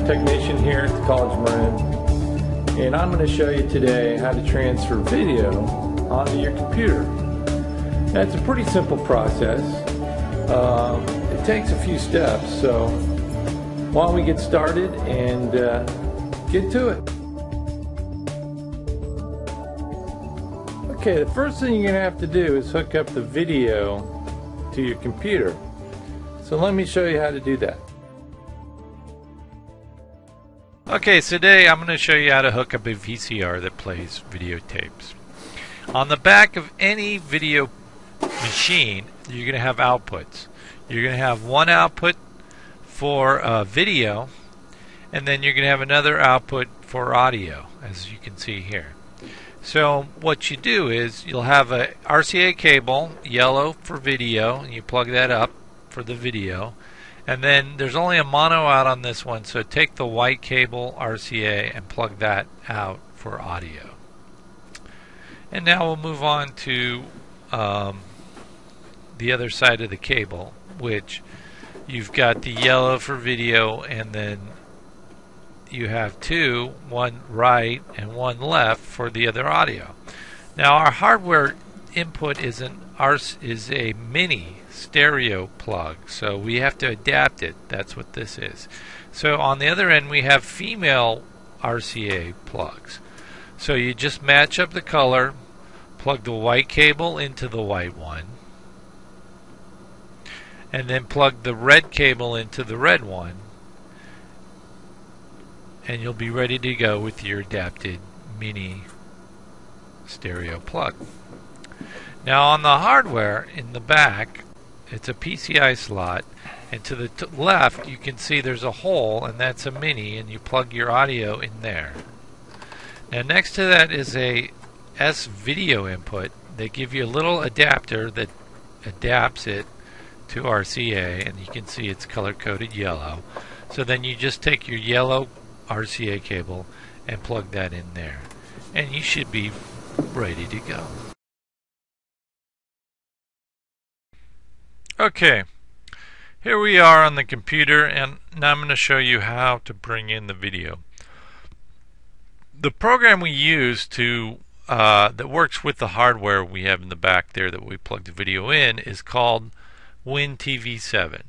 technician here at the College of Marin, and I'm going to show you today how to transfer video onto your computer. Now, it's a pretty simple process. It takes a few steps, so why don't we get started and get to it. Okay, the first thing you're going to have to do is hook up the video to your computer. So let me show you how to do that. Okay, so today I'm going to show you how to hook up a VCR that plays videotapes. On the back of any video machine, you're going to have outputs. You're going to have one output for video, and then you're going to have another output for audio, as you can see here. So what you do is you'll have a RCA cable, yellow for video, and you plug that up for the video. And then there's only a mono out on this one, so take the white cable RCA and plug that out for audio. And now we'll move on to the other side of the cable, which you've got the yellow for video, and then you have two, one right and one left for the other audio. Now our hardware input is a mini stereo plug, so we have to adapt it. That's what this is. So on the other end we have female RCA plugs. So you just match up the color, plug the white cable into the white one, and then plug the red cable into the red one, and you'll be ready to go with your adapted mini stereo plug. Now on the hardware in the back, it's a PCI slot, and to the left you can see there's a hole, and that's a mini, and you plug your audio in there. Now next to that is a S-video input. They give you a little adapter that adapts it to RCA, and you can see it's color-coded yellow. So then you just take your yellow RCA cable and plug that in there, and you should be ready to go. Okay, here we are on the computer, and now I'm going to show you how to bring in the video. The program we use to that works with the hardware we have in the back there that we plug the video in is called WinTV7.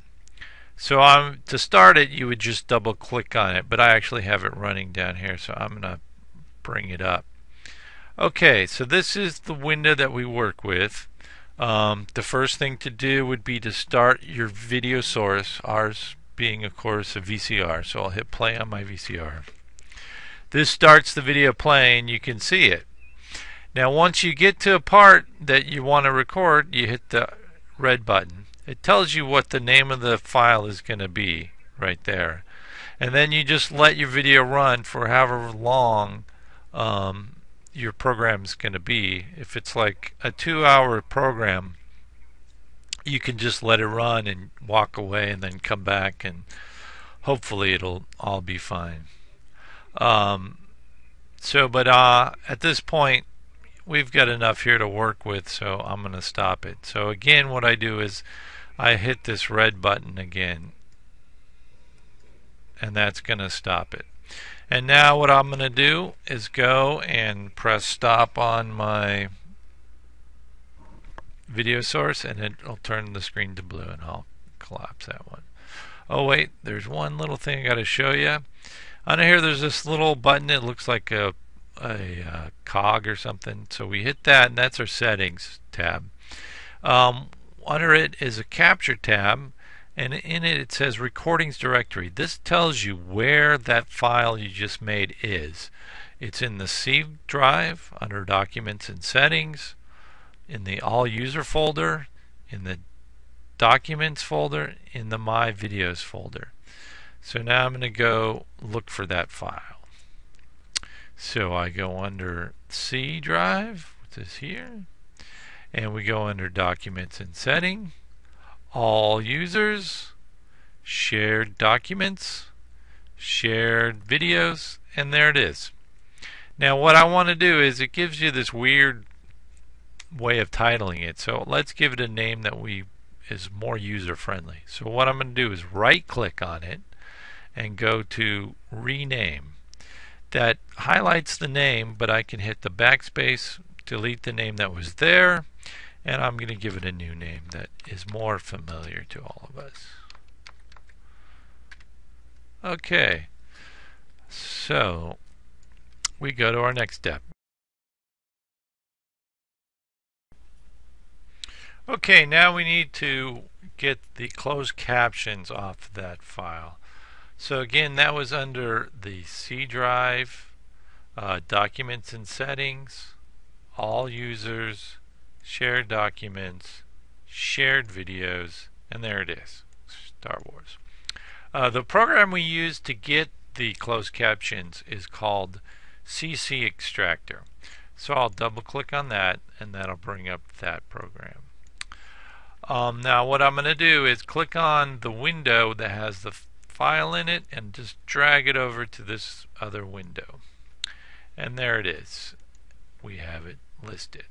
So to start it, you would just double click on it, but I actually have it running down here, so I'm going to bring it up. Okay, so this is the window that we work with. The first thing to do would be to start your video source, ours being of course a VCR, so I'll hit play on my VCR. This starts the video playing. You can see it. Now once you get to a part that you want to record, you hit the red button. It tells you what the name of the file is going to be right there, and then you just let your video run for however long your program is going to be. If it's like a 2-hour program, you can just let it run and walk away and then come back, and hopefully it'll all be fine. But at this point we've got enough here to work with, so I'm going to stop it. So again, what I do is I hit this red button again, and that's going to stop it. And now what I'm going to do is go and press stop on my video source, and it'll turn the screen to blue, and I'll collapse that one. Oh wait, there's one little thing I got to show you. Under here there's this little button. It looks like a cog or something. So we hit that, and that's our settings tab. Under it is a capture tab, and in it says recordings directory. This tells you where that file you just made is. It's in the C drive under documents and settings, in the all user folder, in the documents folder, in the my videos folder. So now I'm going to go look for that file. So I go under C drive, which is here, and we go under documents and setting, all users, shared documents, shared videos, and there it is. Now what I want to do is, it gives you this weird way of titling it, so let's give it a name that is more user friendly. So what I'm going to do is right click on it and go to rename. That highlights the name, but I can hit the backspace, delete the name that was there, and I'm going to give it a new name that is more familiar to all of us. Okay, so we go to our next step. Okay, now we need to get the closed captions off that file. So again, that was under the C drive, documents and settings, all users, shared documents, shared videos, and there it is, Star Wars. The program we use to get the closed captions is called CC Extractor. So I'll double click on that and that'll bring up that program. Now what I'm going to do is click on the window that has the file in it and just drag it over to this other window. And there it is. We have it listed.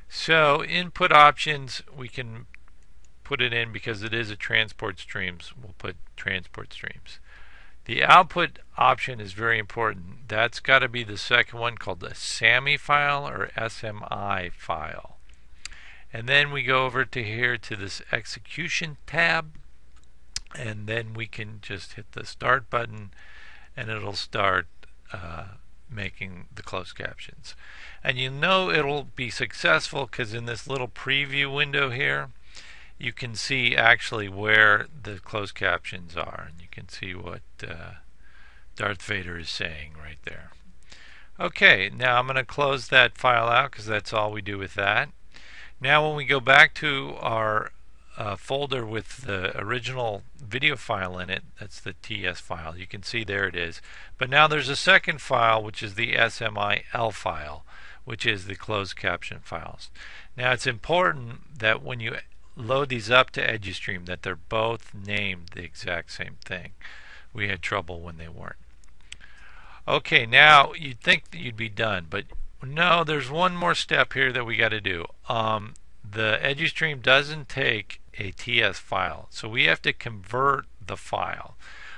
So input options, we can put it in because it is a transport streams. We'll put transport streams. The output option is very important. That's got to be the second one, called the SAMI file or SMI file. And then we go over to here to this execution tab, and then we can just hit the start button and it'll start making the closed captions. And you know it'll be successful because in this little preview window here you can see actually where the closed captions are, and you can see what Darth Vader is saying right there. Okay, now I'm going to close that file out because that's all we do with that. Now when we go back to our folder with the original video file in it, that's the TS file, you can see there it is. But now there's a second file which is the SMIL file, which is the closed caption files. Now it's important that when you load these up to EduStream that they're both named the exact same thing. We had trouble when they weren't. Okay, now you'd think that you'd be done, but no, there's one more step here that we got to do. The EduStream doesn't take a TS file, so we have to convert the file.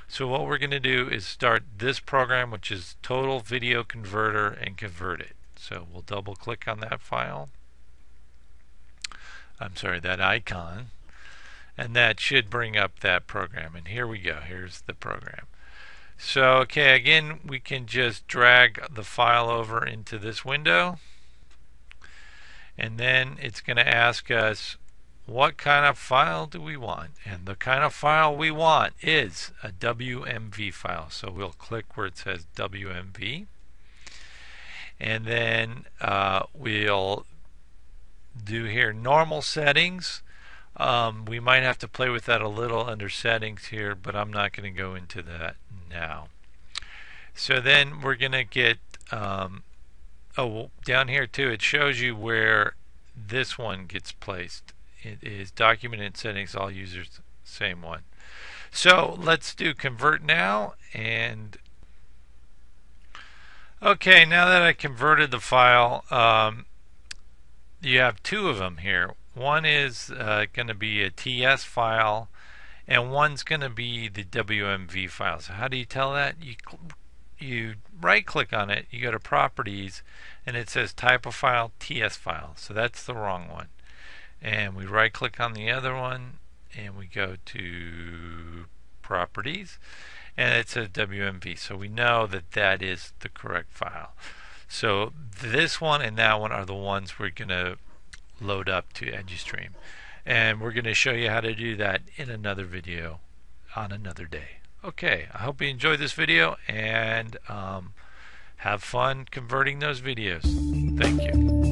So what we're going to do is start this program, which is Total Video Converter, and convert it. So we'll double click on that file. I'm sorry, that icon, and that should bring up that program. And here we go. Here's the program. So okay, again we can just drag the file over into this window, and then it's going to ask us what kind of file do we want, and the kind of file we want is a WMV file. So we'll click where it says WMV, and then we'll do here normal settings. We might have to play with that a little under settings here, but I'm not going to go into that now. So then we're going to get down here too, it shows you where this one gets placed. It is document and settings, all users, same one. So let's do convert now. And okay, now that I converted the file, you have two of them here. One is going to be a TS file, and one's going to be the WMV file. So how do you tell that? You right click on it, you go to properties, and it says type of file, TS file. So that's the wrong one. And we right click on the other one and we go to properties, and it says WMV. So we know that that is the correct file. So this one and that one are the ones we're going to load up to EduStream, and we're going to show you how to do that in another video on another day. Okay, I hope you enjoyed this video, and have fun converting those videos. Thank you.